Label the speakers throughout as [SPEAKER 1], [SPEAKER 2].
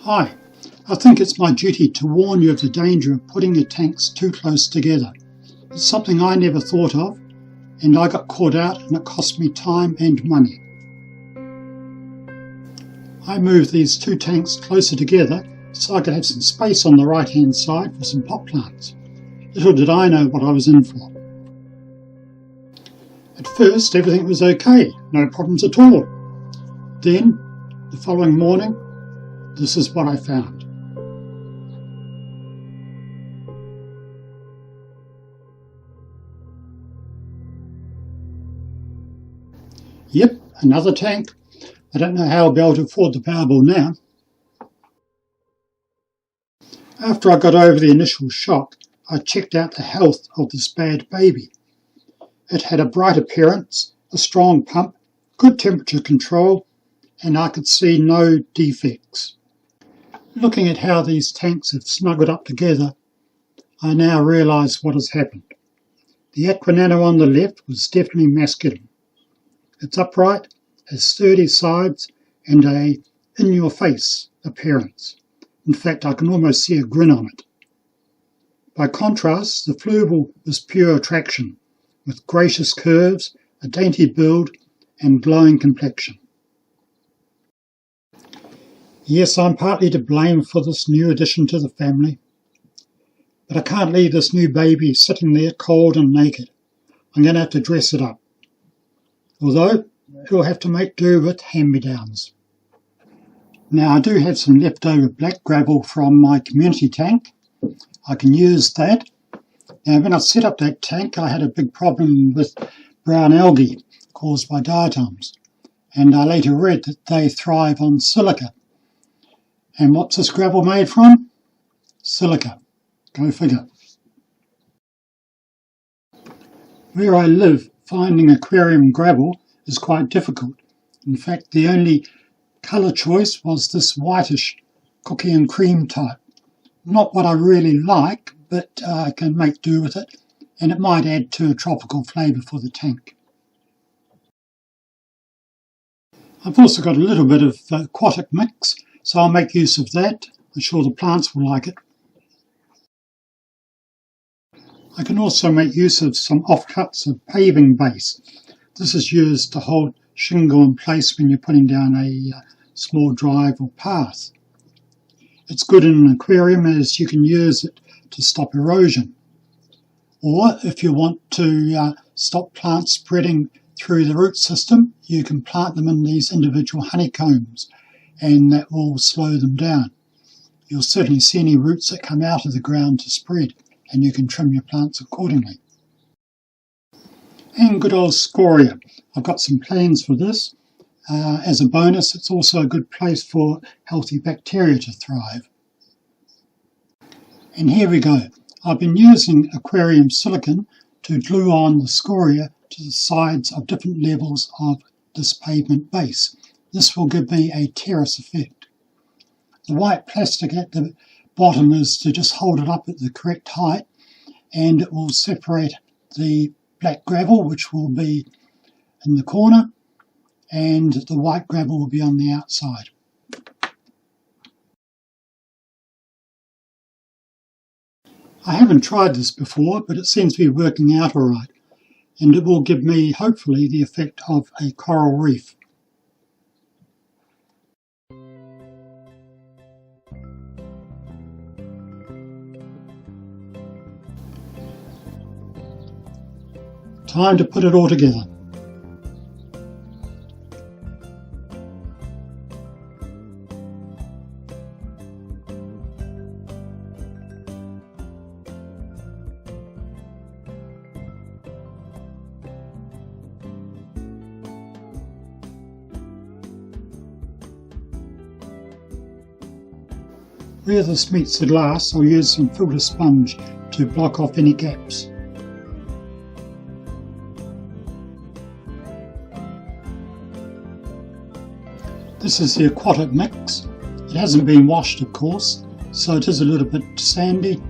[SPEAKER 1] Hi, I think it's my duty to warn you of the danger of putting your tanks too close together. It's something I never thought of, and I got caught out and it cost me time and money. I moved these two tanks closer together so I could have some space on the right hand side for some pot plants. Little did I know what I was in for. At first everything was okay, no problems at all. Then, the following morning, this is what I found. Yep, another tank. I don't know how I'll be able to afford the Powerball now. After I got over the initial shock, I checked out the health of this bad baby. It had a bright appearance, a strong pump, good temperature control, and I could see no defects. Looking at how these tanks have snuggled up together, I now realise what has happened. The Aqua Nano on the left was definitely masculine. It's upright, has sturdy sides, and a in-your-face appearance. In fact, I can almost see a grin on it. By contrast, the Floorball was pure attraction, with gracious curves, a dainty build, and glowing complexion. Yes, I'm partly to blame for this new addition to the family, but I can't leave this new baby sitting there cold and naked. I'm going to have to dress it up, although it'll have to make do with hand-me-downs. Now, I do have some leftover black gravel from my community tank. I can use that. Now, when I set up that tank, I had a big problem with brown algae caused by diatoms, and I later read that they thrive on silica. And what's this gravel made from? Silica. Go figure. Where I live, finding aquarium gravel is quite difficult. In fact, the only colour choice was this whitish cookie and cream type. Not what I really like, but I can make do with it, and it might add to a tropical flavour for the tank. I've also got a little bit of aquatic mix, so I'll make use of that. I'm sure the plants will like it. I can also make use of some offcuts of paving base. This is used to hold shingle in place when you're putting down a small drive or path. It's good in an aquarium as you can use it to stop erosion. Or if you want to stop plants spreading through the root system, you can plant them in these individual honeycombs, and that will slow them down. You'll certainly see any roots that come out of the ground to spread, and you can trim your plants accordingly. And good old scoria. I've got some plans for this. As a bonus, it's also a good place for healthy bacteria to thrive. And here we go. I've been using aquarium silicone to glue on the scoria to the sides of different levels of this pavement base. This will give me a terrace effect. The white plastic at the bottom is to just hold it up at the correct height, and it will separate the black gravel, which will be in the corner, and the white gravel will be on the outside. I haven't tried this before, but it seems to be working out all right, and it will give me, hopefully, the effect of a coral reef. Time to put it all together. Where this meets the glass, I'll use some filter sponge to block off any gaps. This is the aquatic mix. It hasn't been washed, of course, so it is a little bit sandy.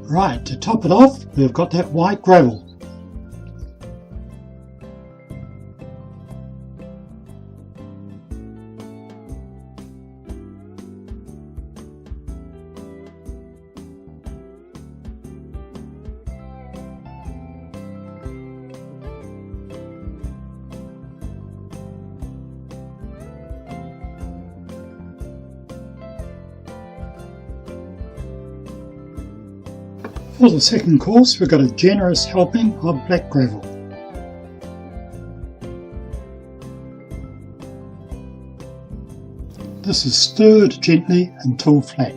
[SPEAKER 1] Right, to top it off, we've got that white gravel. For the second course, we've got a generous helping of black gravel. This is stirred gently until flat.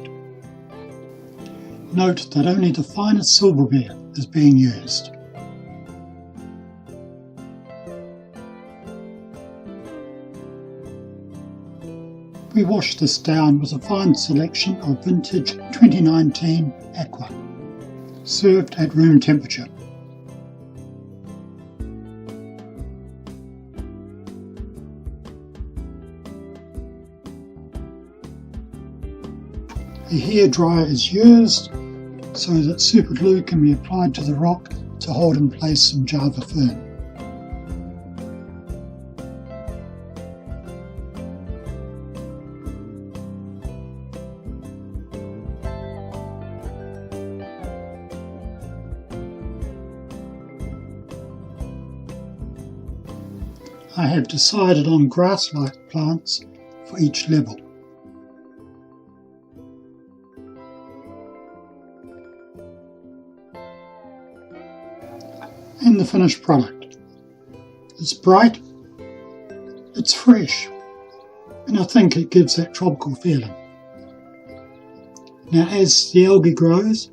[SPEAKER 1] Note that only the finest silverware is being used. We wash this down with a fine selection of vintage 2019 Aqua, served at room temperature. A hairdryer is used so that superglue can be applied to the rock to hold in place some Java fern. I have decided on grass-like plants for each level. And the finished product. It's bright, it's fresh, and I think it gives that tropical feeling. Now as the algae grows,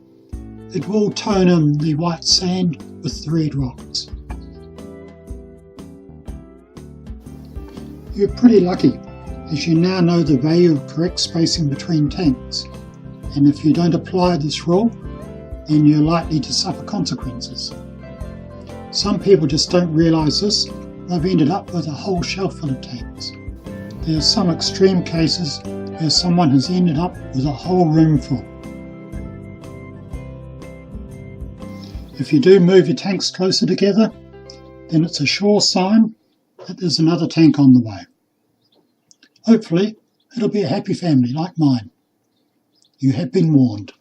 [SPEAKER 1] it will tone in the white sand with the red rocks. You're pretty lucky, as you now know the value of correct spacing between tanks, and if you don't apply this rule, then you're likely to suffer consequences. Some people just don't realise this. They've ended up with a whole shelf full of tanks. There are some extreme cases where someone has ended up with a whole room full. If you do move your tanks closer together, then it's a sure sign that there's another tank on the way. Hopefully, it'll be a happy family like mine. You have been warned.